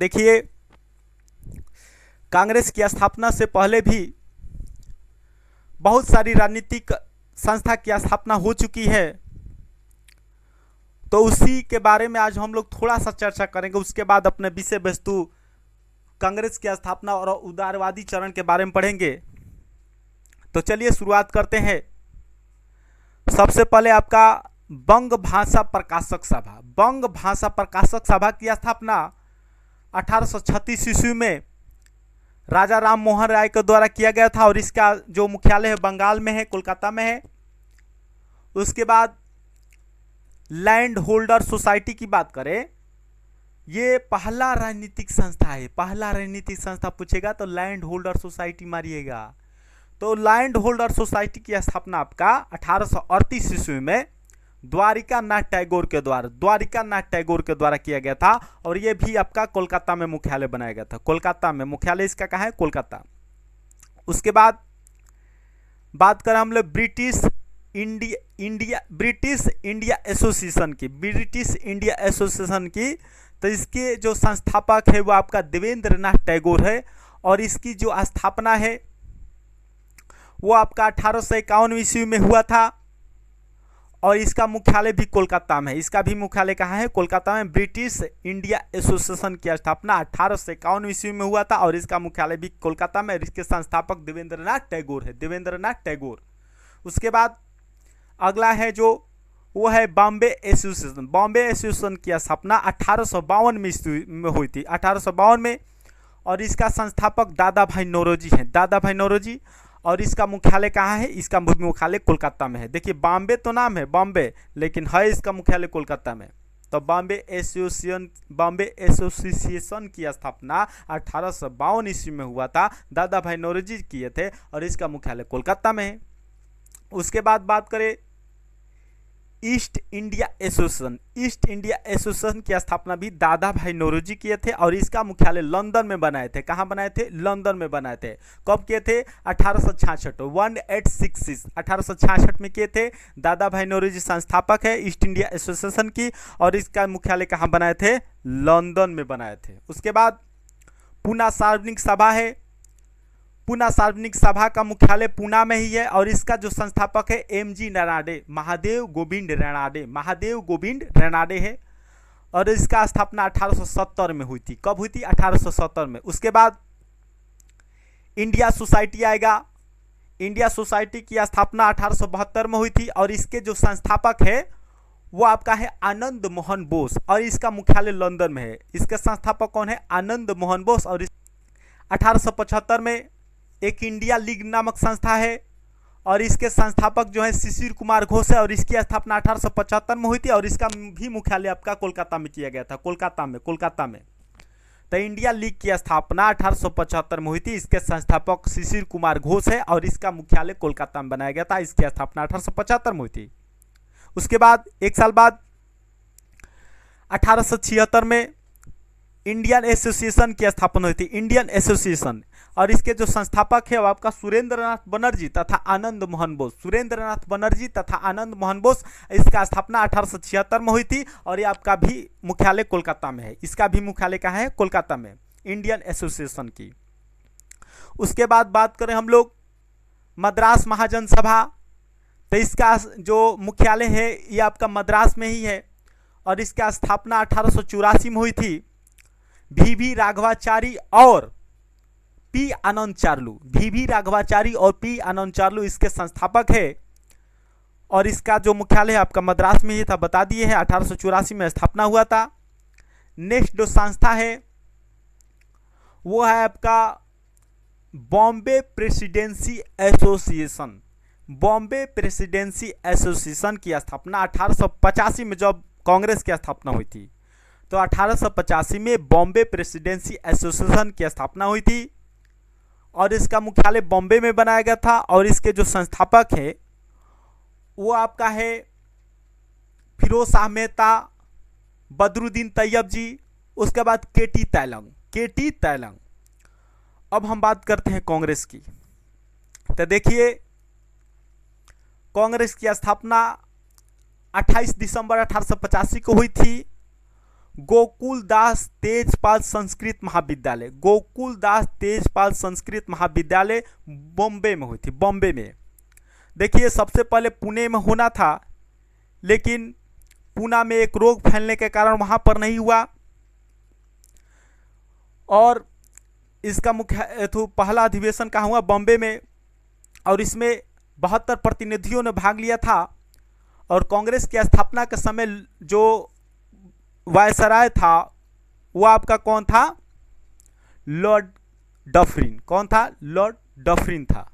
देखिए, कांग्रेस की स्थापना से पहले भी बहुत सारी राजनीतिक संस्था की स्थापना हो चुकी है, तो उसी के बारे में आज हम लोग थोड़ा सा चर्चा करेंगे। उसके बाद अपने विषय वस्तु कांग्रेस की स्थापना और उदारवादी चरण के बारे में पढ़ेंगे। तो चलिए शुरुआत करते हैं। सबसे पहले आपका बंग भाषा प्रकाशक सभा। बंग भाषा प्रकाशक सभा की स्थापना 1836 ईस्वी में राजा राम मोहन राय के द्वारा किया गया था और इसका जो मुख्यालय है बंगाल में है, कोलकाता में है। उसके बाद लैंड होल्डर सोसाइटी की बात करें, ये पहला राजनीतिक संस्था है। पहला राजनीतिक संस्था पूछेगा तो लैंड होल्डर सोसाइटी मारिएगा। तो लैंड होल्डर सोसाइटी की स्थापना आपका 1838 ईस्वी में द्वारिका नाथ टैगोर के द्वारा किया गया था और ये भी आपका कोलकाता में मुख्यालय बनाया गया था। कोलकाता में मुख्यालय इसका कहाँ है? कोलकाता। उसके बाद बात करें हम लोग ब्रिटिश इंडिया एसोसिएशन की, तो इसके जो संस्थापक है वो आपका देवेंद्र नाथ टैगोर है और इसकी जो स्थापना है वो आपका 1851 ईस्वी में हुआ था और इसका मुख्यालय भी कोलकाता में है। इसका भी मुख्यालय कहाँ है? कोलकाता में। ब्रिटिश इंडिया एसोसिएशन की स्थापना 1851 ईस्वी में हुआ था और इसका मुख्यालय भी कोलकाता में। इसके संस्थापक देवेंद्र नाथ टैगोर है, देवेंद्र नाथ टैगोर। उसके बाद अगला है जो वो है बॉम्बे एसोसिएशन। बॉम्बे एसोसिएशन की स्थापना 1852 में हुई थी, 1852 में, और इसका संस्थापक दादा भाई नौरोजी हैं, दादा भाई नौरोजी। और इसका मुख्यालय कहाँ है? इसका मुख्यालय कोलकाता में है। देखिए, बॉम्बे तो नाम है बॉम्बे, लेकिन है इसका मुख्यालय कोलकाता में। तो बॉम्बे एसोसिएशन की स्थापना 1852 ईस्वी में हुआ था, दादा भाई नौरोजी किए थे और इसका मुख्यालय कोलकाता में है। उसके बाद बात करें ईस्ट इंडिया एसोसिएशन की स्थापना भी दादा भाई नौरोजी किए थे और इसका मुख्यालय लंदन में बनाए थे। कहाँ बनाए थे? लंदन में बनाए थे। कब किए थे? 1866 1866 में किए थे। दादा भाई नौरोजी संस्थापक है ईस्ट इंडिया एसोसिएशन की और इसका मुख्यालय कहाँ बनाए थे? लंदन में बनाए थे। उसके बाद पूना सार्वजनिक सभा है। पूना सार्वजनिक सभा का मुख्यालय पूना में ही है और इसका जो संस्थापक है MG रनाडे, महादेव गोविंद रनाडे है और इसका स्थापना 1870 में हुई थी। कब हुई थी? 1870 में। उसके बाद इंडिया सोसाइटी आएगा। इंडिया सोसाइटी की स्थापना 1872 में हुई थी और इसके जो संस्थापक है वो आपका है आनंद मोहन बोस और इसका मुख्यालय लंदन में है। इसके संस्थापक कौन है? आनंद मोहन बोस। और 1875 में एक इंडिया लीग नामक संस्था है और इसके संस्थापक जो है शिशिर कुमार घोष है और इसकी स्थापना 1875 में हुई थी और इसका भी मुख्यालय आपका कोलकाता में किया गया था, कोलकाता में। तो इंडिया लीग की स्थापना 1875 में हुई थी। इसके संस्थापक शिशिर कुमार घोष है और इसका मुख्यालय कोलकाता में बनाया गया था। इसकी स्थापना 1875 में हुई थी। उसके बाद एक साल बाद 1876 में इंडियन एसोसिएशन की स्थापना हुई थी, इंडियन एसोसिएशन, और इसके जो संस्थापक है वो आपका सुरेंद्रनाथ बनर्जी तथा आनंद मोहन बोस। इसका स्थापना 1876 में हुई थी और ये आपका भी मुख्यालय कोलकाता में है। इसका भी मुख्यालय कहाँ है? कोलकाता में, इंडियन एसोसिएशन की। उसके बाद बात करें हम लोग मद्रास महाजन सभा, तो इसका जो मुख्यालय है ये आपका मद्रास में ही है और इसका स्थापना 1884 में हुई थी। VV राघवाचारी और P आनंद चार्लू इसके संस्थापक है और इसका जो मुख्यालय है आपका मद्रास में ही था, बता दिए हैं। 1884 में स्थापना हुआ था। नेक्स्ट जो संस्था है वो है आपका बॉम्बे प्रेसिडेंसी एसोसिएशन की स्थापना 1885 में जब कांग्रेस की स्थापना हुई थी, तो 1885 में बॉम्बे प्रेसिडेंसी एसोसिएशन की स्थापना हुई थी और इसका मुख्यालय बॉम्बे में बनाया गया था और इसके जो संस्थापक है वो आपका है फिरोज शाह मेहता, बदरुद्दीन तैयब जी, उसके बाद केटी तैलंग। अब हम बात करते हैं कांग्रेस की। तो देखिए, कांग्रेस की स्थापना 28 दिसंबर 1885 को हुई थी। गोकुल दास तेजपाल संस्कृत महाविद्यालय, गोकुल दास तेजपाल संस्कृत महाविद्यालय बॉम्बे में हुई थी, बॉम्बे में। देखिए सबसे पहले पुणे में होना था, लेकिन पूना में एक रोग फैलने के कारण वहां पर नहीं हुआ, और इसका मुख्य पहला अधिवेशन कहाँ हुआ, बॉम्बे में, और इसमें 72 प्रतिनिधियों ने भाग लिया था। और कांग्रेस की स्थापना के समय जो वायसराय था वो आपका कौन था, लॉर्ड डफरिन। कौन था, लॉर्ड डफरिन था।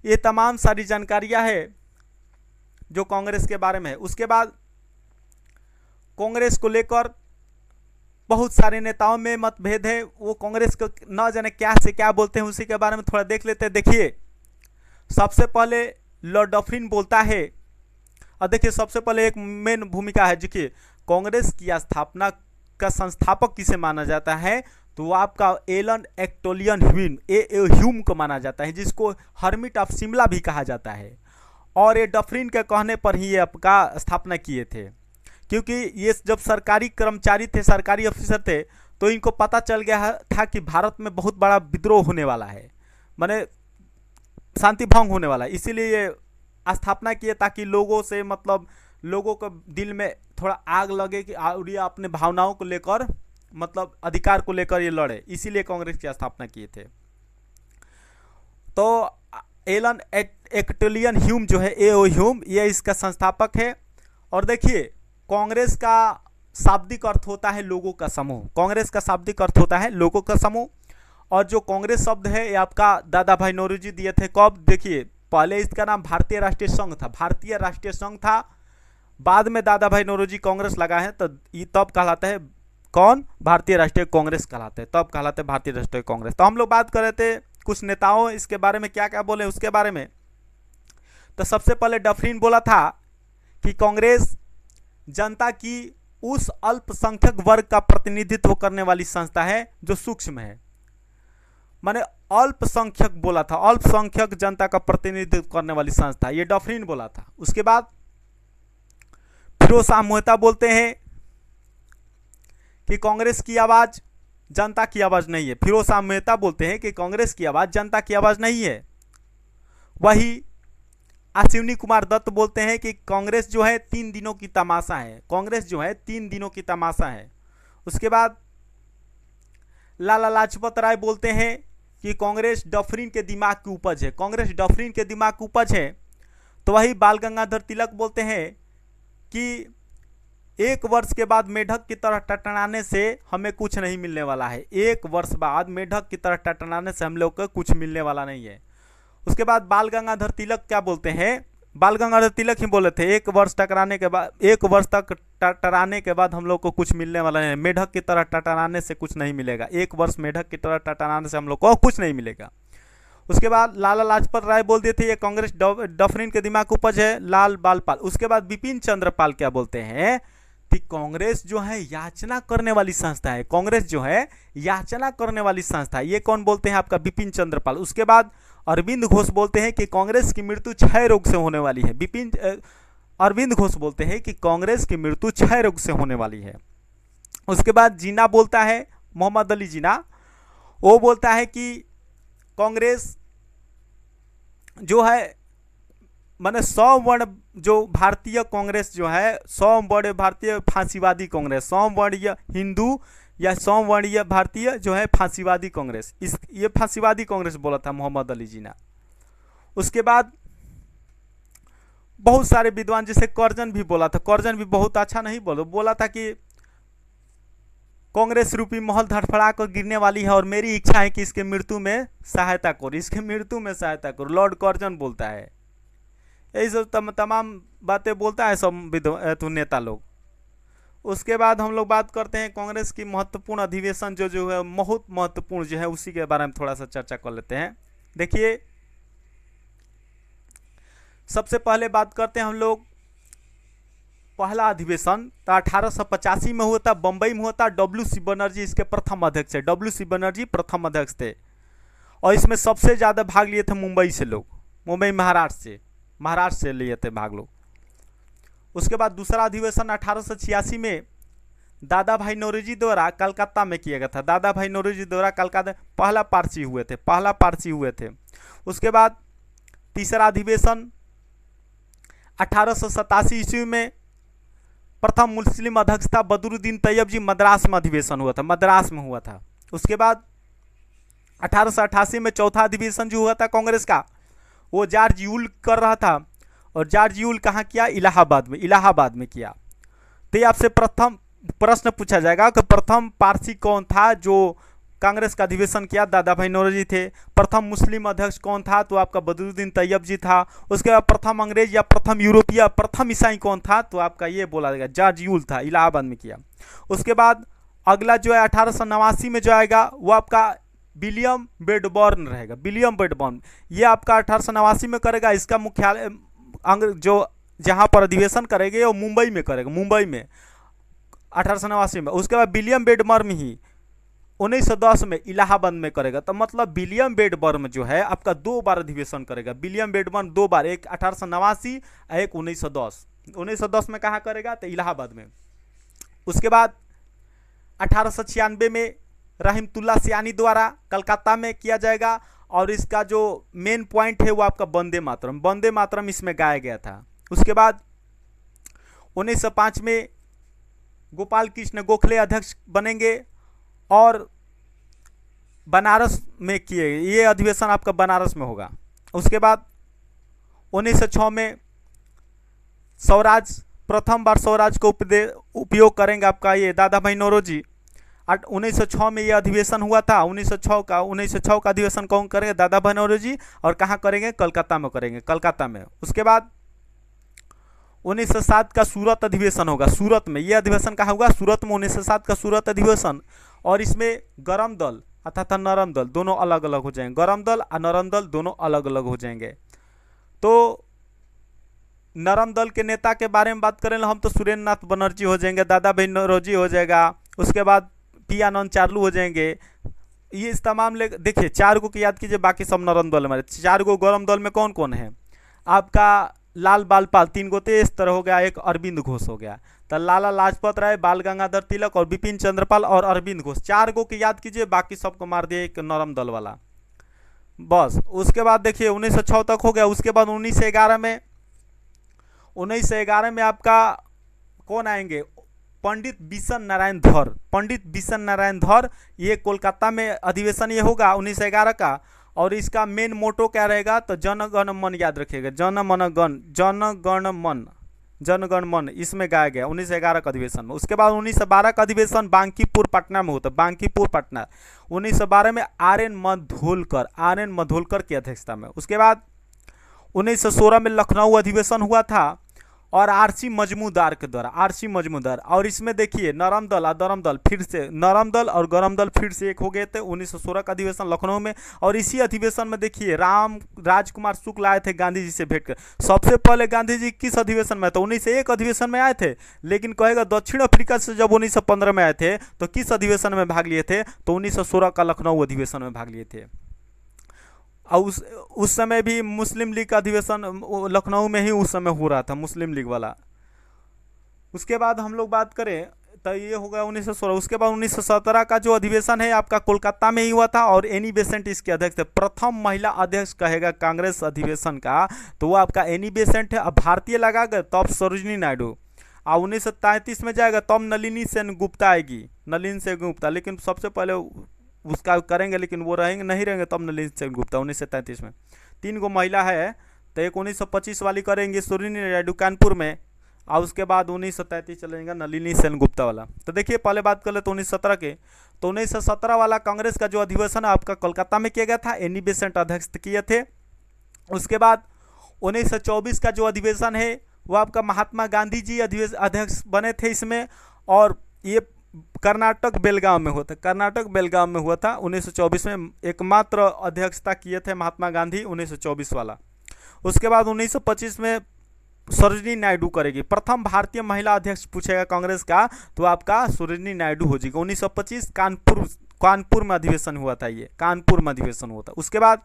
ये तमाम सारी जानकारियां है जो कांग्रेस के बारे में है। उसके बाद कांग्रेस को लेकर बहुत सारे नेताओं में मतभेद है, वो कांग्रेस को न जाने क्या से क्या बोलते हैं, उसी के बारे में थोड़ा देख लेते हैं। देखिए सबसे पहले लॉर्ड डफरिन बोलता है, और देखिए सबसे पहले एक मेन भूमिका है। देखिए कांग्रेस की स्थापना का संस्थापक किसे माना जाता है, तो वो आपका एलन एक्टोलियन ह्यूम को माना जाता है, जिसको हर्मिट ऑफ शिमला भी कहा जाता है। और ये डफरिन के कहने पर ही ये आपका स्थापना किए थे, क्योंकि ये जब सरकारी कर्मचारी थे, सरकारी ऑफिसर थे, तो इनको पता चल गया था कि भारत में बहुत बड़ा विद्रोह होने वाला है, माने शांति भंग होने वाला है। इसीलिए ये स्थापना किए ताकि लोगों से मतलब लोगों को दिल में थोड़ा आग लगे कि और ये अपने भावनाओं को लेकर मतलब अधिकार को लेकर ये लड़े, इसीलिए कांग्रेस की स्थापना किए थे। तो एलन एक्टोलियन ह्यूम जो है, ए ओ ह्यूम, ये इसका संस्थापक है। और देखिए कांग्रेस का शाब्दिक अर्थ होता है लोगों का समूह, कांग्रेस का शाब्दिक अर्थ होता है लोगों का समूह। और जो कांग्रेस शब्द है ये आपका दादा भाई नौरोजी दिए थे कब, देखिए पहले इसका नाम भारतीय राष्ट्रीय संघ था, भारतीय राष्ट्रीय संघ था, बाद में दादा भाई नौरोजी कांग्रेस लगा है, तो ये तब कहलाता है कौन, भारतीय राष्ट्रीय कांग्रेस कहलाते हैं, तब कहलाते हैं भारतीय राष्ट्रीय कांग्रेस। तो हम लोग बात कर रहे थे कुछ नेताओं इसके बारे में क्या क्या बोले उसके बारे में। तो सबसे पहले डफरिन बोला था कि कांग्रेस जनता की उस अल्पसंख्यक वर्ग का प्रतिनिधित्व करने वाली संस्था है जो सूक्ष्म है, माने अल्पसंख्यक बोला था, अल्पसंख्यक जनता का प्रतिनिधित्व करने वाली संस्था, ये डफरिन बोला था। उसके बाद फिरोज शाह मेहता बोलते हैं कि कांग्रेस की आवाज जनता की आवाज नहीं है, फिरोज शाह मेहता बोलते हैं कि कांग्रेस की आवाज जनता की आवाज नहीं है। वही अश्विनी कुमार दत्त बोलते हैं कि कांग्रेस जो है 3 दिनों की तमाशा है, कांग्रेस जो है 3 दिनों की तमाशा है। उसके बाद लाला लाजपत राय बोलते हैं कि कांग्रेस डफरिन के दिमाग की उपज है, कांग्रेस डफरिन के दिमाग की उपज है। तो वही बाल गंगाधर तिलक बोलते हैं कि 1 वर्ष के बाद मेढक की तरह टटनाने से हमें कुछ नहीं मिलने वाला है, 1 वर्ष बाद मेढक की तरह टटनाने से हम लोग को कुछ मिलने वाला नहीं है। उसके बाद बाल गंगाधर तिलक क्या बोलते हैं, बाल गंगाधर तिलक ही बोले थे 1 वर्ष टकराने के बाद, 1 वर्ष तक टटराने के बाद हम लोग को कुछ मिलने वाला नहीं है, मेढक की तरह टटराने से कुछ नहीं मिलेगा, 1 वर्ष मेढक की तरह टटराने से हम लोग को कुछ नहीं मिलेगा। उसके बाद लाला लाजपत राय बोल दिए थे ये कांग्रेस डफरिन के दिमाग उपज है, लाल बालपाल। उसके बाद बिपिन चंद्र पाल क्या बोलते हैं कि कांग्रेस जो है याचना करने वाली संस्था है, कांग्रेस जो है याचना करने वाली संस्था है, ये कौन बोलते हैं, आपका बिपिन चंद्र पाल। उसके बाद अरविंद घोष बोलते हैं कि कांग्रेस की मृत्यु क्षय रोग से होने वाली है, अरविंद घोष बोलते हैं कि कांग्रेस की मृत्यु क्षय रोग से होने वाली है। उसके बाद जीना बोलता है, मोहम्मद अली जीना, वो बोलता है कि कांग्रेस जो है माने 100 वर्ण जो भारतीय कांग्रेस जो है 100 वर्ण भारतीय फांसीवादी कांग्रेस, 100 वर्ण हिंदू या 100 वर्णीय भारतीय जो है फांसीवादी कांग्रेस, इस ये फांसीवादी कांग्रेस बोला था मोहम्मद अली जीना। उसके बाद बहुत सारे विद्वान जैसे कर्जन भी बोला था, कर्जन भी बहुत अच्छा नहीं बोला था कि कांग्रेस रूपी महल धड़फड़ा कर गिरने वाली है और मेरी इच्छा है कि इसके मृत्यु में सहायता करो, इसके मृत्यु में सहायता करो, लॉर्ड कर्जन बोलता है। यही सब तमाम बातें बोलता है सब नेता लोग। उसके बाद हम लोग बात करते हैं कांग्रेस की महत्वपूर्ण अधिवेशन जो है बहुत महत्वपूर्ण जो है उसी के बारे में थोड़ा सा चर्चा कर लेते हैं। देखिए सबसे पहले बात करते हैं हम लोग पहला अधिवेशन तो 1885 में हुआ था, बम्बई में हुआ था। WC बनर्जी इसके प्रथम अध्यक्ष है, WC बनर्जी प्रथम अध्यक्ष थे और इसमें सबसे ज़्यादा भाग लिए थे मुंबई से लोग, मुंबई महाराष्ट्र से लिए थे भाग लोग। उसके बाद दूसरा अधिवेशन 1886 में दादा भाई नौरोजी द्वारा कलकत्ता में किया गया था। दादा भाई नौरोजी द्वारा कलकत्ता पहला पारसी हुए थे। उसके बाद तीसरा अधिवेशन 1887 ईस्वी में प्रथम मुस्लिम अध्यक्ष था बदरुद्दीन तैयब जी, मद्रास में अधिवेशन हुआ था। उसके बाद 1888 में चौथा अधिवेशन जो हुआ था कांग्रेस का, वो जॉर्ज यूल कर रहा था, और जॉर्ज यूल कहाँ किया? इलाहाबाद में किया। तो ये आपसे प्रथम प्रश्न पूछा जाएगा कि प्रथम पारसी कौन था जो कांग्रेस का अधिवेशन किया? दादा भाई नौरोजी थे। प्रथम मुस्लिम अध्यक्ष कौन था? तो आपका बदरुद्दीन तैयब जी था। उसके बाद प्रथम अंग्रेज या प्रथम यूरोपीय प्रथम ईसाई कौन था? तो आपका ये बोला जाएगा जॉर्ज यूल था, इलाहाबाद में किया। उसके बाद अगला जो है 1889 में जो आएगा वो आपका विलियम वेडबर्न रहेगा। विलियम वेडबर्न ये आपका 1889 में करेगा। इसका मुख्यालय जो जहाँ पर अधिवेशन करेंगे वो मुंबई में करेगा, मुंबई में 1889 में। उसके बाद विलियम वेडबर्न ही 1910 में इलाहाबाद में करेगा। तो मतलब विलियम वेडबर्न जो है आपका 2 बार अधिवेशन करेगा। विलियम वेडबर्न 2 बार, एक 1889 और एक 1910। 1910 में कहाँ करेगा? तो इलाहाबाद में। उसके बाद 1896 में रहीमतुल्ला सियानी द्वारा कलकत्ता में किया जाएगा, और इसका जो मेन पॉइंट है वो आपका वंदे मातरम इसमें गाया गया था। उसके बाद 1905 में गोपाल कृष्ण गोखले अध्यक्ष बनेंगे, और बनारस में किए, ये अधिवेशन आपका बनारस में होगा। उसके बाद 1906 में स्वराज, प्रथम बार स्वराज को उपयोग करेंगे आपका ये दादा भाई नौरोजी। 1906 में ये अधिवेशन हुआ था। 1906 का अधिवेशन कौन करेंगे? दादा भाई नौरोजी। और कहाँ करेंगे? कलकत्ता में करेंगे, कलकत्ता में। उसके बाद 1907 का सूरत अधिवेशन होगा, सूरत में। ये अधिवेशन कहाँ होगा? सूरत में, 1907 का सूरत अधिवेशन। और इसमें गरम दल अर्थात नरम दल दोनों अलग अलग हो जाएंगे। गरम दल और नरम दल दोनों अलग अलग हो जाएंगे। तो नरम दल के नेता के बारे में बात करें हम तो सुरेंद्र नाथ बनर्जी हो जाएंगे, दादा भाई नौरोजी हो जाएगा। उसके बाद पी आनंद चार्लू हो जाएंगे। ये इस तमाम देखिए 4 को याद कीजिए, बाकी सब नरम दल में। 4 को गरम दल में कौन कौन है? आपका लाल बालपाल 3 गो तेज तरह हो गया, एक अरविंद घोष हो गया। तो लाला लाजपत राय, बाल गंगाधर तिलक और बिपिन चंद्रपाल और अरविंद घोष, 4 गो की याद कीजिए, बाकी सबको मार दिए एक नरम दल वाला, बस। उसके बाद देखिए 1906 तक हो गया। उसके बाद 1911 में आपका कौन आएंगे? पंडित बिशन नारायण धर। ये कोलकाता में अधिवेशन ये होगा 1911 का। और इसका मेन मोटो क्या रहेगा? तो जन गण मन याद रखिएगा, जन गण मन इसमें गाया गया 1911 का अधिवेशन में। उसके बाद 1912 का अधिवेशन बांकीपुर पटना में होता है, बांकीपुर पटना। 1912 में आर एन मधोलकर की अध्यक्षता में। उसके बाद 1916 में लखनऊ अधिवेशन हुआ था, और आरसी मजमूदार के द्वारा, और इसमें देखिए नरम दल और गरम दल फिर से एक हो गए थे 1916 का अधिवेशन लखनऊ में। और इसी अधिवेशन में देखिए राजकुमार शुक्ल आए थे गांधी जी से भेंट कर। सबसे पहले गांधी जी किस अधिवेशन में? तो 1901 अधिवेशन में आए थे, लेकिन कहेगा दक्षिण अफ्रीका से जब 1915 में आए थे तो किस अधिवेशन में भाग लिए थे? तो 1916 का लखनऊ अधिवेशन में भाग लिए थे। और उस समय भी मुस्लिम लीग का अधिवेशन लखनऊ में ही उस समय हो रहा था, मुस्लिम लीग वाला। उसके बाद हम लोग बात करें तो ये हो गया 1916। उसके बाद 1917 का जो अधिवेशन है आपका कोलकाता में ही हुआ था, और एनी बेसेंट इसके अध्यक्ष थे। प्रथम महिला अध्यक्ष कहेगा कांग्रेस अधिवेशन का तो वो आपका एनी बेसेंट है। अब भारतीय लगा गए तब सरोजनी नायडू। और 1933 में जाएगा तब नलिनी सेन गुप्ता आएगी, लेकिन सबसे पहले उसका करेंगे, लेकिन वो नहीं रहेंगे तब नलिनी सेन गुप्ता 1933 में। 3 गो महिला है, तो एक 1925 वाली करेंगे सरोजिनी नायडू कानपुर में, और उसके बाद 1933 चलेगा नलिनी सेन गुप्ता वाला। तो देखिए पहले बात कर ले तो 1917 के, तो 1917 वाला कांग्रेस का जो अधिवेशन है आपका कोलकाता में किया गया था, एनी बेसेंट अध्यक्ष किए थे। उसके बाद 1924 का जो अधिवेशन है वो आपका महात्मा गांधी जी अध्यक्ष बने थे इसमें, और ये कर्नाटक बेलगांव में हुआ था 1924 में। एकमात्र अध्यक्षता किए थे महात्मा गांधी 1924 वाला। उसके बाद 1925 में सरोजिनी नायडू करेगी, प्रथम भारतीय महिला अध्यक्ष पूछेगा कांग्रेस का तो आपका सरोजिनी नायडू हो जाएगी। 1925 कानपुर में अधिवेशन हुआ था, ये कानपुर में अधिवेशन हुआ था। उसके बाद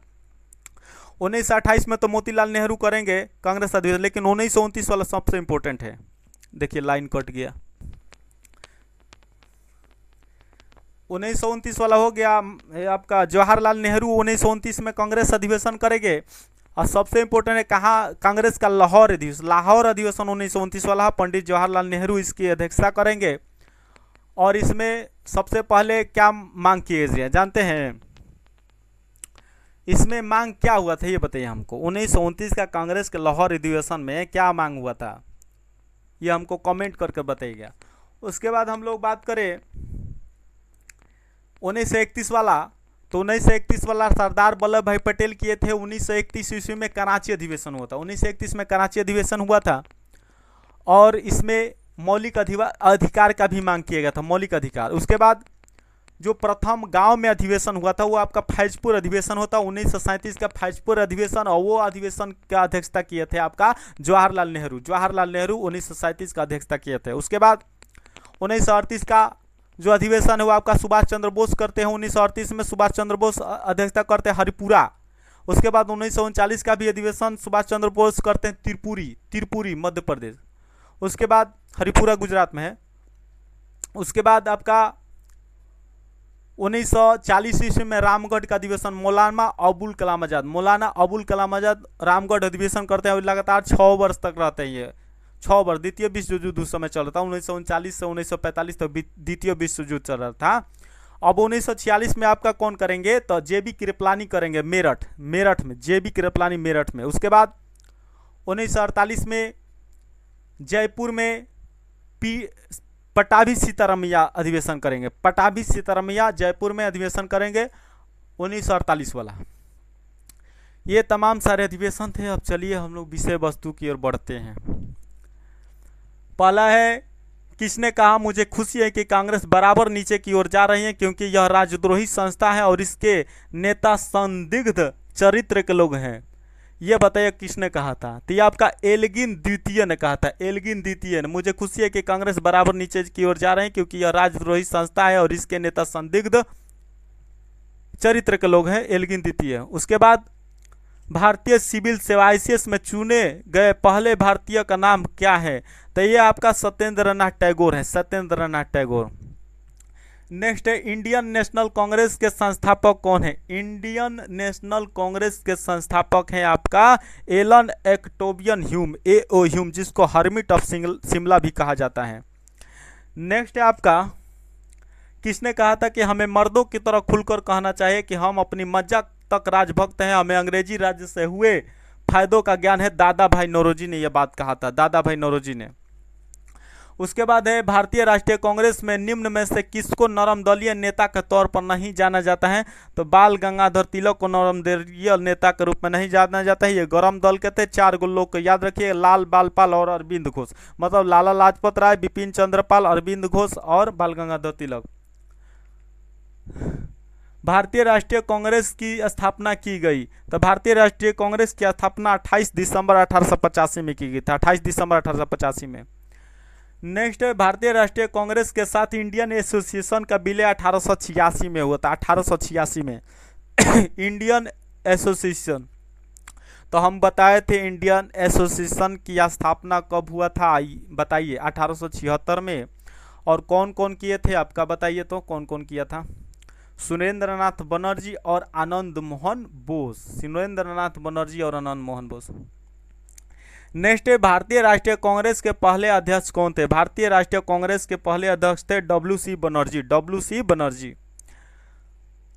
1928 में तो मोतीलाल नेहरू करेंगे कांग्रेस अधिवेशन, लेकिन 1929 वाला सबसे इंपॉर्टेंट है। देखिए लाइन कट गया, 1929 वाला हो गया। ये आपका जवाहरलाल नेहरू 1929 में कांग्रेस अधिवेशन करेंगे। और सबसे इम्पोर्टेंट है कहाँ, कांग्रेस का लाहौर अधिवेशन 1929 वाला, पंडित जवाहरलाल नेहरू इसकी अध्यक्षता करेंगे। और इसमें सबसे पहले क्या मांग किए गए जानते हैं? इसमें मांग क्या हुआ था ये बताइए हमको। 1929 का कांग्रेस के लाहौर अधिवेशन में क्या मांग हुआ था, ये हमको कमेंट करके बताइएगा। उसके बाद हम लोग बात करें 1931 वाला, तो 1931 वाला सरदार वल्लभ भाई पटेल किए थे। 1931 ईस्वी में कराची अधिवेशन हुआ था। 1931 में कराची अधिवेशन हुआ था और इसमें मौलिक अधिकार का भी मांग किया गया था, मौलिक अधिकार। उसके बाद जो प्रथम गांव में अधिवेशन हुआ था वो आपका फैजपुर अधिवेशन होता, 1937 का फैजपुर अधिवेशन। और वो अधिवेशन का अध्यक्षता किए थे आपका जवाहरलाल नेहरू 1937 का अध्यक्षता किए थे। उसके बाद 1938 का जो अधिवेशन है वो आपका सुभाष चंद्र बोस करते हैं। 1938 में सुभाष चंद्र बोस अध्यक्षता करते हैं हरिपुरा। उसके बाद 1939 का भी अधिवेशन सुभाष चंद्र बोस करते हैं तिरपुरी मध्य प्रदेश। उसके बाद हरिपुरा गुजरात में है। उसके बाद आपका 1940 ईस्वी में रामगढ़ का अधिवेशन मौलाना अबुल कलाम आजाद रामगढ़ अधिवेशन करते हैं। लगातार 6 वर्ष तक रहते हैं ये, 6 वर्ष। द्वितीय विश्व युद्ध उस समय चल रहा था, 1939 से 1945 तक द्वितीय विश्व युद्ध चल रहा था। अब 1946 में आपका कौन करेंगे, तो जेबी कृपलानी करेंगे मेरठ में, जेबी कृपलानी मेरठ में। उसके बाद 1948 में जयपुर में पटाभी सीतारमैया अधिवेशन करेंगे, पटाभी सीतारमैया जयपुर में अधिवेशन करेंगे 1948 वाला। ये तमाम सारे अधिवेशन थे। अब चलिए हम लोग विषय वस्तु की ओर बढ़ते हैं। पहला है, किसने कहा मुझे खुशी है कि कांग्रेस बराबर नीचे की ओर जा रही है क्योंकि यह राजद्रोही संस्था है और इसके नेता संदिग्ध चरित्र के लोग हैं। ये बताइए किसने कहा था? तो ये आपका एल्गिन द्वितीय ने कहा था, एल्गिन द्वितीय ने। मुझे खुशी है कि कांग्रेस बराबर नीचे की ओर जा रहे हैं क्योंकि यह राजद्रोही संस्था है और इसके नेता संदिग्ध चरित्र के लोग हैं, एल्गिन द्वितीय। उसके बाद भारतीय सिविल सर्विसेज में चुने गए पहले भारतीय का नाम क्या है? तो ये आपका सत्येंद्रनाथ टैगोर है, सत्येंद्रनाथ टैगोर। नेक्स्ट है, इंडियन नेशनल कांग्रेस के संस्थापक कौन है? इंडियन नेशनल कांग्रेस के संस्थापक हैं आपका एलन एक्टोबियन ह्यूम, A.O. ह्यूम, जिसको हर्मिट ऑफ शिमला भी कहा जाता है। नेक्स्ट है आपका, किसने कहा था कि हमें मर्दों की तरह खुलकर कहना चाहिए कि हम अपनी मज्जा तक राजभक्त हैं, हमें अंग्रेजी राज्य से हुए फायदों का ज्ञान है? दादा भाई नौरोजी ने यह बात कहा था, दादा भाई नौरोजी ने। उसके बाद है, भारतीय राष्ट्रीय कांग्रेस में निम्न में से किसको नरम दलीय नेता के तौर पर नहीं जाना जाता है? तो बाल गंगाधर तिलक को नरम दलीय नेता के रूप में नहीं जाना जाता है, ये गरम दल के थे। 4 लोग को याद रखिए, लाल बालपाल और अरविंद घोष, मतलब लाला लाजपत राय, बिपिन चंद्रपाल, अरविंद घोष और बाल गंगाधर तिलक। भारतीय राष्ट्रीय कांग्रेस की स्थापना की गई, तो भारतीय राष्ट्रीय कांग्रेस की स्थापना 28 दिसंबर 1885 में की गई थी, 28 दिसंबर 1885 में। नेक्स्ट है, भारतीय राष्ट्रीय कांग्रेस के साथ इंडियन एसोसिएशन का विलय 1886 में हुआ था, 1886 में इंडियन एसोसिएशन। तो हम बताए थे इंडियन एसोसिएशन की स्थापना कब हुआ था, बताइए? 1876 में। और कौन कौन किए थे आपका बताइए, तो कौन कौन किया था? सुरेंद्रनाथ बनर्जी और आनंद मोहन बोस, सुरेंद्रनाथ बनर्जी और आनंद मोहन बोस। नेक्स्ट है, भारतीय राष्ट्रीय कांग्रेस के पहले अध्यक्ष कौन थे? भारतीय राष्ट्रीय कांग्रेस के पहले अध्यक्ष थे WC बनर्जी।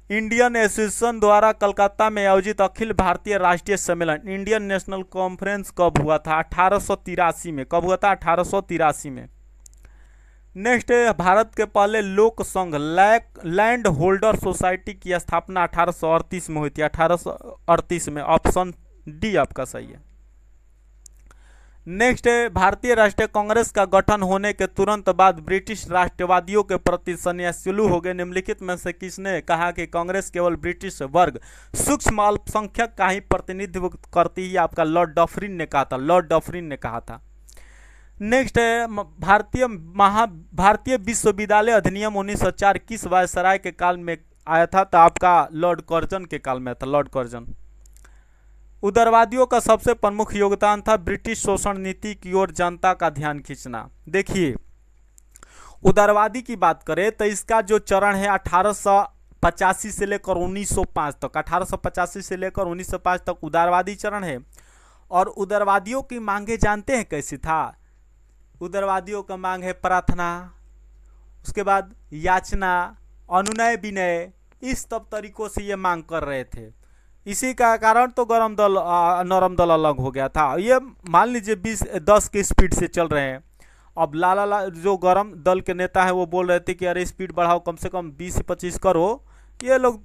इंडियन एसोसिएशन द्वारा कलकत्ता में आयोजित अखिल भारतीय राष्ट्रीय सम्मेलन इंडियन नेशनल कॉन्फ्रेंस कब हुआ था? 1883 में। कब हुआ था? 1883 में। नेक्स्ट है, भारत के पहले लोक संघ लैंड होल्डर सोसाइटी की स्थापना 1838 में हुई थी, 1838 में। ऑप्शन डी आपका सही है। नेक्स्ट है, भारतीय राष्ट्रीय कांग्रेस का गठन होने के तुरंत बाद ब्रिटिश राष्ट्रवादियों के प्रति संन्यास शुरू हो गए। निम्नलिखित में से किसने कहा कि कांग्रेस केवल ब्रिटिश वर्ग सूक्ष्म अल्पसंख्यक का ही प्रतिनिधित्व करती है? आपका लॉर्ड डफरिन ने कहा था, लॉर्ड डफरिन ने कहा था। नेक्स्ट है, भारतीय विश्वविद्यालय अधिनियम 1904 किस वायसराय के काल में आया था? तो आपका लॉर्ड कर्जन के काल में था, लॉर्ड कर्जन। उदारवादियों का सबसे प्रमुख योगदान था ब्रिटिश शोषण नीति की ओर जनता का ध्यान खींचना। देखिए उदारवादी की बात करें तो इसका जो चरण है 1885 से लेकर 1905 तक, 1885 से लेकर 1905 तक उदारवादी चरण है। और उदारवादियों की मांगे जानते हैं कैसी था? उदारवादियों का मांग है प्रार्थना, उसके बाद याचना, अनुनय विनय, इस सब तरीकों से ये मांग कर रहे थे। इसी का कारण तो गरम दल नरम दल अलग हो गया था। ये मान लीजिए 10 की स्पीड से चल रहे हैं। अब लाला जो गरम दल के नेता है वो बोल रहे थे कि अरे स्पीड बढ़ाओ, कम से कम 20 से 25 करो। ये लोग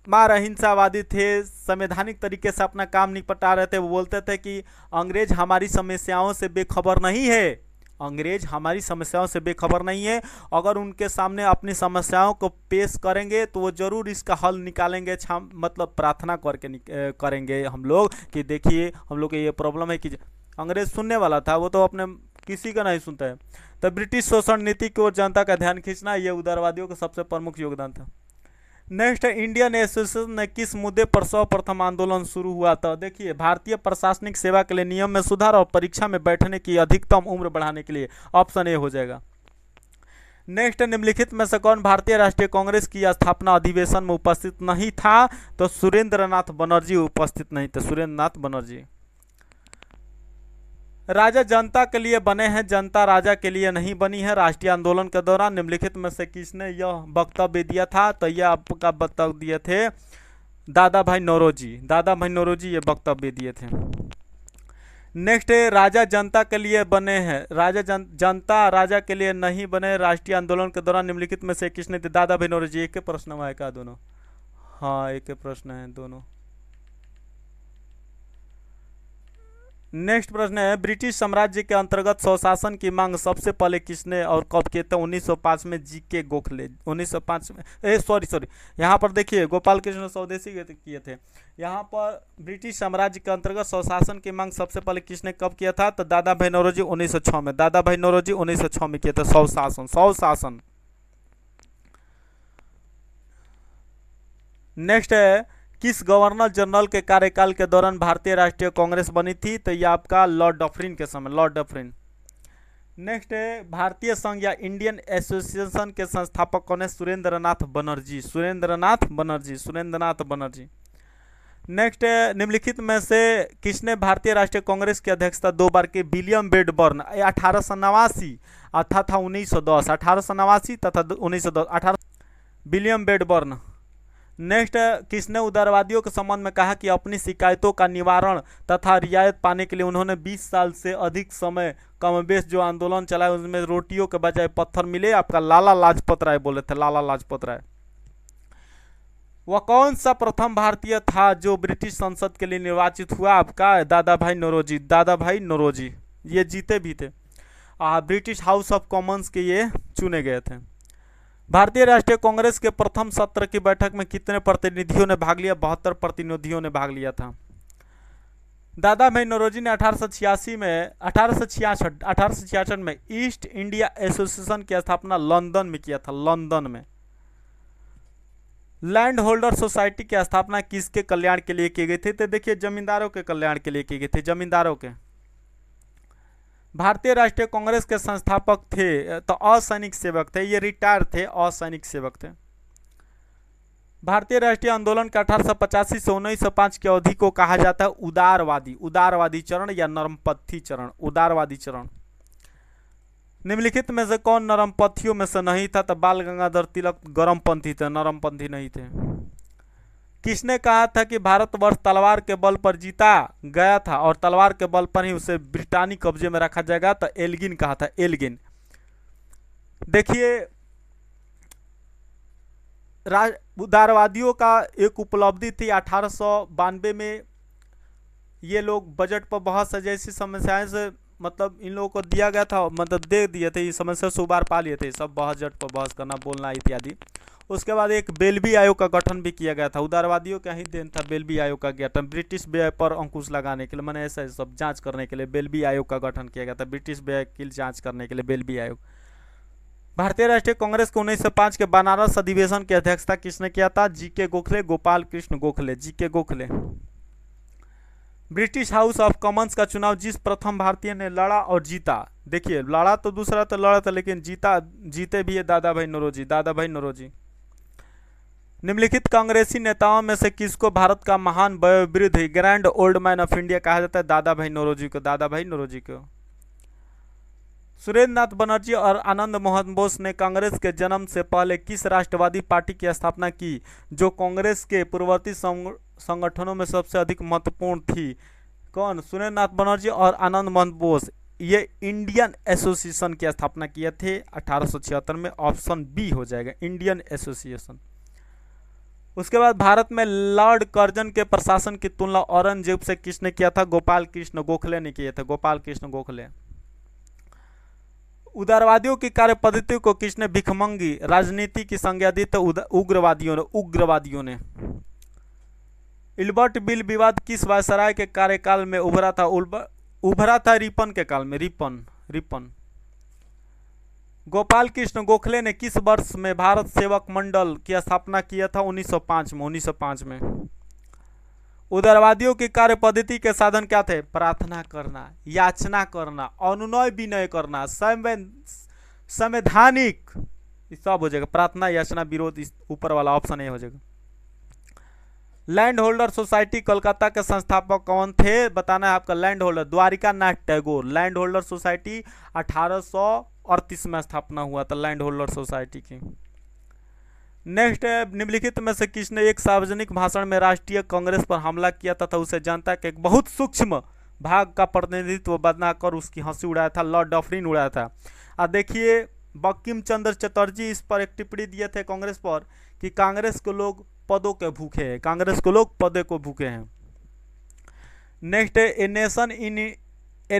मार अहिंसावादी थे, संवैधानिक तरीके से अपना काम निपटा रहे थे। वो बोलते थे कि अंग्रेज हमारी समस्याओं से बेखबर नहीं है, अंग्रेज हमारी समस्याओं से बेखबर नहीं है। अगर उनके सामने अपनी समस्याओं को पेश करेंगे तो वो ज़रूर इसका हल निकालेंगे। मतलब प्रार्थना करके करेंगे हम लोग कि देखिए हम लोग के ये प्रॉब्लम है। कि अंग्रेज सुनने वाला था, वो तो अपने किसी का नहीं सुनता है। तो ब्रिटिश शोषण नीति की ओर जनता का ध्यान खींचना, ये उदारवादियों का सबसे प्रमुख योगदान था। नेक्स्ट है इंडियन एसोसिएशन ने किस मुद्दे पर सर्वप्रथम आंदोलन शुरू हुआ था? देखिए, भारतीय प्रशासनिक सेवा के लिए नियम में सुधार और परीक्षा में बैठने की अधिकतम उम्र बढ़ाने के लिए। ऑप्शन ए हो जाएगा। नेक्स्ट, निम्नलिखित में से कौन भारतीय राष्ट्रीय कांग्रेस की स्थापना अधिवेशन में उपस्थित नहीं था? तो सुरेंद्रनाथ बनर्जी उपस्थित नहीं थे, सुरेंद्रनाथ बनर्जी। राजा जनता के लिए बने हैं, जनता राजा के लिए नहीं बनी है। राष्ट्रीय आंदोलन के दौरान निम्नलिखित में से किसने यह वक्तव्य दिया था? तो यह आपका वक्तव्य दिए थे दादा भाई नौरोजी। दादा भाई नौरोजी ये वक्तव्य दिए थे। नेक्स्ट है, राजा जनता के लिए बने हैं, जनता राजा के लिए नहीं बने। राष्ट्रीय आंदोलन के दौरान निम्नलिखित में से किसने? दादा भाई नौरोजी। एक के प्रश्न हुआ है क्या दोनों? हाँ, एक के प्रश्न है दोनों। नेक्स्ट प्रश्न है, ब्रिटिश साम्राज्य के अंतर्गत स्वशासन की मांग सबसे पहले किसने और कब किए थे? 1905 में जी.के. गोखले। 1905 में सॉरी यहाँ पर देखिए गोपाल कृष्ण स्वदेशी किए थे। यहाँ पर ब्रिटिश साम्राज्य के अंतर्गत स्वशासन की मांग सबसे पहले किसने कब किया था? तो दादा भाई नौरोजी 1906 में। दादा भाई नौरोजी 1906 में किए थे स्वशासन। नेक्स्ट है, किस गवर्नर जनरल के कार्यकाल के दौरान भारतीय राष्ट्रीय कांग्रेस बनी थी? तो ये आपका लॉर्ड डफरिन के समय, लॉर्ड डफरिन। नेक्स्ट है, भारतीय संघ या इंडियन एसोसिएशन के संस्थापक कौन है? सुरेंद्रनाथ बनर्जी। सुरेंद्रनाथ बनर्जी। नेक्स्ट है, निम्नलिखित में से किसने भारतीय राष्ट्रीय कांग्रेस की अध्यक्षता 2 बार की? विलियम बेडबर्न। 1889 तथा 1910, 1889 तथा 1910, विलियम बेडबर्न। नेक्स्ट, किसने उदारवादियों के संबंध में कहा कि अपनी शिकायतों का निवारण तथा रियायत पाने के लिए उन्होंने 20 साल से अधिक समय कमोबेश जो आंदोलन चलाया उसमें रोटियों के बजाय पत्थर मिले? आपका लाला लाजपत राय बोले थे, लाला लाजपत राय। वह कौन सा प्रथम भारतीय था जो ब्रिटिश संसद के लिए निर्वाचित हुआ? आपका दादा भाई नौरोजी। दादा भाई नौरोजी ये जीते भी थे, ब्रिटिश हाउस ऑफ कॉमन्स के ये चुने गए थे। भारतीय राष्ट्रीय कांग्रेस के प्रथम सत्र की बैठक में कितने प्रतिनिधियों ने भाग लिया? 72 प्रतिनिधियों ने भाग लिया था। दादा भाई नौरोजी ने 1866 में ईस्ट इंडिया एसोसिएशन की स्थापना लंदन में किया था, लंदन में। लैंड होल्डर सोसाइटी की स्थापना किसके कल्याण के लिए की गई थी? तो देखिए जमींदारों के कल्याण के लिए की गई थी, जमींदारों के। भारतीय राष्ट्रीय कांग्रेस के संस्थापक थे तो असैनिक सेवक थे, ये रिटायर थे, असैनिक सेवक थे। भारतीय राष्ट्रीय आंदोलन के 1885 से 1905 की अवधि को कहा जाता है उदारवादी चरण या नरमपंथी चरण, उदारवादी चरण। निम्नलिखित में से कौन नरमपंथियों में से नहीं था? तो बाल गंगाधर तिलक गरमपंथी थे, नरमपंथी नहीं थे। किसने कहा था कि भारतवर्ष तलवार के बल पर जीता गया था और तलवार के बल पर ही उसे ब्रिटानी कब्जे में रखा जाएगा? तो एल्गिन कहा था, एल्गिन। देखिए, उदारवादियों का एक उपलब्धि थी 1892 में, ये लोग बजट पर बहुत सी जैसी समस्याएं से मतलब इन लोगों को दिया गया था, मतलब दे दिए थे, इस समस्या से उबार पा लिए थे, सब बजट पर बहस करना, बोलना इत्यादि। उसके बाद एक बेल्बी आयोग का गठन भी किया गया था, उदारवादियों का ही देन था बेल्बी आयोग का गठन, ब्रिटिश व्यय पर अंकुश लगाने के लिए, मैंने ऐसा सब जांच करने के लिए बेल्बी आयोग का गठन किया गया था, ब्रिटिश व्यय की जांच करने के लिए बेल्बी आयोग। भारतीय राष्ट्रीय कांग्रेस के 1905 के बनारस अधिवेशन की अध्यक्षता किसने किया था? GK. Gokhale, Gopal Krishna Gokhale, GK. Gokhale. British house of Commons का चुनाव जिस प्रथम भारतीय ने लड़ा और जीता, देखिए लड़ा तो दूसरा तो लड़ा था, लेकिन जीते भी है दादा भाई नौरोजी, दादा भाई नौरोजी। निम्नलिखित कांग्रेसी नेताओं में से किसको भारत का महान वयोवृद्ध grand old man of India कहा जाता है? दादा भाई नौरोजी को, दादा भाई नौरोजी को। सुरेंद्र नाथ बनर्जी और आनंद मोहन बोस ने कांग्रेस के जन्म से पहले किस राष्ट्रवादी पार्टी की स्थापना की, जो कांग्रेस के पूर्ववर्ती संगठनों में सबसे अधिक महत्वपूर्ण थी? कौन? सुरेंद्र नाथ बनर्जी और आनंद मोहन बोस। ये इंडियन एसोसिएशन की स्थापना किए थे 1876 में। ऑप्शन बी हो जाएगा, इंडियन एसोसिएशन। उसके बाद भारत में लॉर्ड कर्जन के प्रशासन की तुलना औरंगजेब से किसने किया था? गोपाल कृष्ण गोखले ने किए थे, गोपाल कृष्ण गोखले। उदारवादियों की कार्य पद्धति को किसने भिखमंगी राजनीति की संज्ञा दी? तो उग्रवादियों ने। इल्बर्ट बिल विवाद किस वायसराय के कार्यकाल में उभरा था? रिपन के काल में, रिपन। गोपाल कृष्ण गोखले ने किस वर्ष में भारत सेवक मंडल की स्थापना किया था? 1905 में। उदारवादियों की कार्य पद्धति के साधन क्या थे? प्रार्थना करना, याचना करना, अनुनय विनय करना, संवैधानिक, सब हो जाएगा। प्रार्थना, याचना, विरोध, इस ऊपर वाला ऑप्शन ए हो जाएगा। लैंड होल्डर सोसाइटी कोलकाता के संस्थापक कौन थे? बताना है आपका। Land holder Dwarika Nath Tagore. Land holder society 1838 में स्थापना हुआ था, लैंड होल्डर सोसाइटी की। नेक्स्ट है, निम्नलिखित में से किसने एक सार्वजनिक भाषण में राष्ट्रीय कांग्रेस पर हमला किया तथा उसे जनता के एक बहुत सूक्ष्म भाग का प्रतिनिधित्व बनाकर उसकी हंसी उड़ाया था? लॉर्ड डफरिन उड़ाया था। अब देखिए, बंकिम चंद्र चटर्जी इस पर एक टिप्पणी दिए थे कांग्रेस पर कि कांग्रेस के लोग पदों के भूखे हैं, कांग्रेस के लोग पदों को भूखे हैं। नेक्स्ट है, a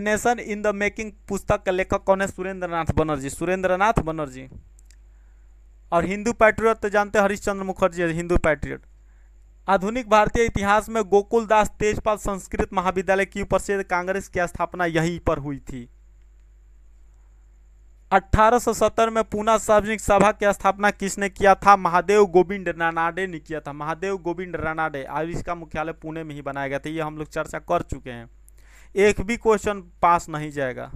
nation in the making पुस्तक के लेखक कौन है? सुरेंद्र नाथ बनर्जी, सुरेंद्र नाथ बनर्जी। और हिंदू पैट्रियट तो जानते हैं, हरिश्चंद्र मुखर्जी हिंदू पैट्रियट। आधुनिक भारतीय इतिहास में गोकुल दास तेजपाल संस्कृत महाविद्यालय की प्रसिद्ध कांग्रेस की स्थापना यहीं पर हुई थी। 1870 में पूना सार्वजनिक सभा की स्थापना किसने किया था? महादेव गोविंद रानाडे ने किया था, महादेव गोविंद रानाडे। और इसका मुख्यालय पुणे में ही बनाया गया था, ये हम लोग चर्चा कर चुके हैं। एक भी क्वेश्चन पास नहीं जाएगा।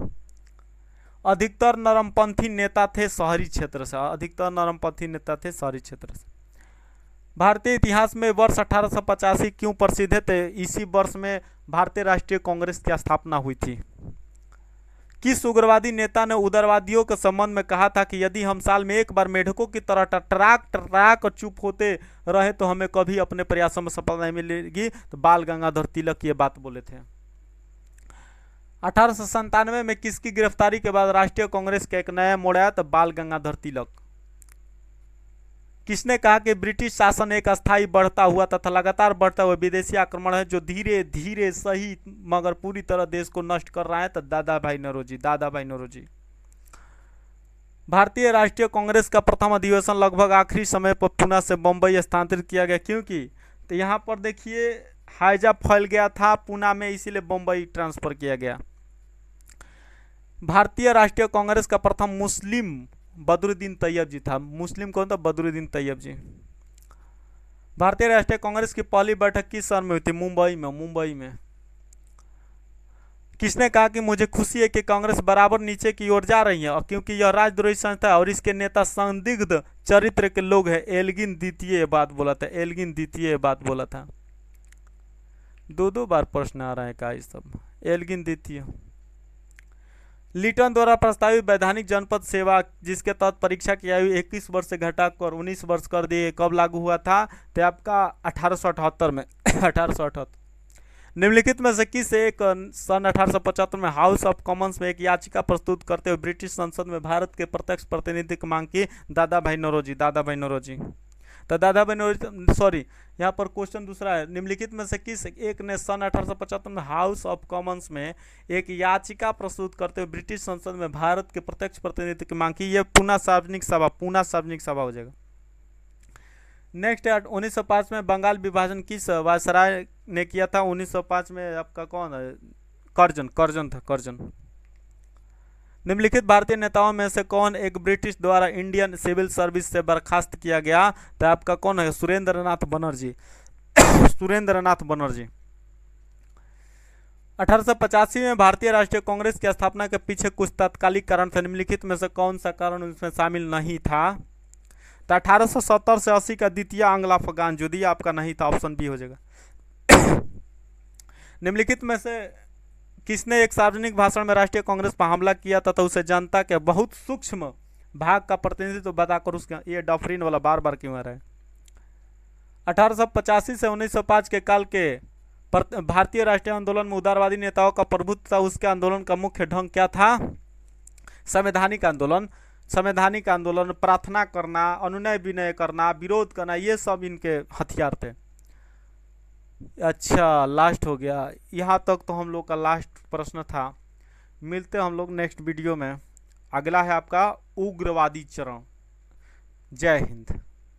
अधिकतर नरमपंथी नेता थे शहरी क्षेत्र से, अधिकतर नरमपंथी नेता थे शहरी क्षेत्र से। भारतीय इतिहास में वर्ष 1885 क्यों प्रसिद्ध है? तो इसी वर्ष में भारतीय राष्ट्रीय कांग्रेस की स्थापना हुई थी। किस उग्रवादी नेता ने उदारवादियों के संबंध में कहा था कि यदि हम साल में एक बार मेढकों की तरह टटराक और चुप होते रहे तो हमें कभी अपने प्रयासों में सफलता नहीं मिलेगी? तो बाल गंगाधर तिलक ये बात बोले थे। 1897 में किसकी गिरफ्तारी के बाद राष्ट्रीय कांग्रेस का एक नया मोड़ आया? तो बाल गंगाधर तिलक। किसने कहा कि ब्रिटिश शासन एक अस्थायी बढ़ता हुआ तथा लगातार बढ़ता हुआ विदेशी आक्रमण है जो धीरे धीरे सही मगर पूरी तरह देश को नष्ट कर रहा है? तो दादा भाई नौरोजी, दादा भाई नौरोजी। भारतीय राष्ट्रीय कांग्रेस का प्रथम अधिवेशन लगभग आखिरी समय पर पुणे से बंबई स्थानांतरित किया गया, क्योंकि तो यहाँ पर देखिए हाइजा फैल गया था पुणे में, इसीलिए बंबई ट्रांसफर किया गया। भारतीय राष्ट्रीय कांग्रेस का प्रथम मुस्लिम बदरुद्दीन तैयब जी था। मुस्लिम कौन था? बदरुद्दीन तैयब जी। भारतीय राष्ट्रीय कांग्रेस की पहली बैठक किस शहर में हुई थी? मुंबई में। किसने कहा कि मुझे खुशी है कि कांग्रेस बराबर नीचे की ओर जा रही है और क्योंकि यह राजद्रोही संस्था है और इसके नेता संदिग्ध चरित्र के लोग हैं? एल्गिन द्वितीय ये बात बोला था, एल्गिन द्वितीय ये बात बोला था। दो बार प्रश्न आ रहा है का इस सब। एल्गिन द्वितीय। लिटन द्वारा प्रस्तावित वैधानिक जनपद सेवा जिसके तहत परीक्षा की आयु 21 वर्ष से घटाकर 19 वर्ष कर दी, कब लागू हुआ था? तो आपका 1878 में 1878। निम्नलिखित में से किस एक सन 1875 में हाउस ऑफ कॉमन्स में एक याचिका प्रस्तुत करते हुए ब्रिटिश संसद में भारत के प्रत्यक्ष प्रतिनिधि की मांग की? दादा भाई नौरोजी, दादा भाई नौरोजी। तो दादा भाई नौरोजी, सॉरी यहाँ पर क्वेश्चन दूसरा है। निम्नलिखित में से किस एक ने सन 1875 में हाउस ऑफ कॉमन्स में एक याचिका प्रस्तुत करते हुए ब्रिटिश संसद में भारत के प्रत्यक्ष प्रतिनिधि की मांग की? यह पुणे सार्वजनिक सभा हो जाएगा। नेक्स्ट है 1905 में बंगाल विभाजन किस वायसराय ने किया था? 1905 में आपका कौन है? कर्जन था, कर्जन। निम्नलिखित भारतीय नेताओं में से कौन एक ब्रिटिश द्वारा इंडियन सिविल सर्विस से बर्खास्त किया गया? तो आपका कौन है? सुरेंद्र नाथ बनर्जी। सुरेंद्र नाथ बनर्जी। 1885 में भारतीय राष्ट्रीय कांग्रेस की स्थापना के पीछे कुछ तात्कालिक कारण थे, निम्नलिखित में से कौन सा कारण उसमें शामिल नहीं था? तो 1870 से 80 का द्वितीय आंग्ल अफगान युद्ध, ये आपका नहीं था, ऑप्शन बी हो जाएगा। निम्नलिखित में से किसने एक सार्वजनिक भाषण में राष्ट्रीय कांग्रेस पर हमला किया तथा उसे जनता के बहुत सूक्ष्म भाग का प्रतिनिधित्व बताकर उसका, ये डॉक्ट्रिन वाला बार बार क्यों आ रहा है? 1885 से 1905 के काल के भारतीय राष्ट्रीय आंदोलन में उदारवादी नेताओं का प्रभुत्व था। उसके आंदोलन का मुख्य ढंग क्या था? संवैधानिक आंदोलन। संवैधानिक आंदोलन, प्रार्थना करना, अनुनय विनय करना, विरोध करना, ये सब इनके हथियार थे। अच्छा, लास्ट हो गया, यहाँ तक तो हम लोग का लास्ट प्रश्न था। मिलते हम लोग नेक्स्ट वीडियो में। अगला है आपका उग्रवादी चरण। जय हिंद।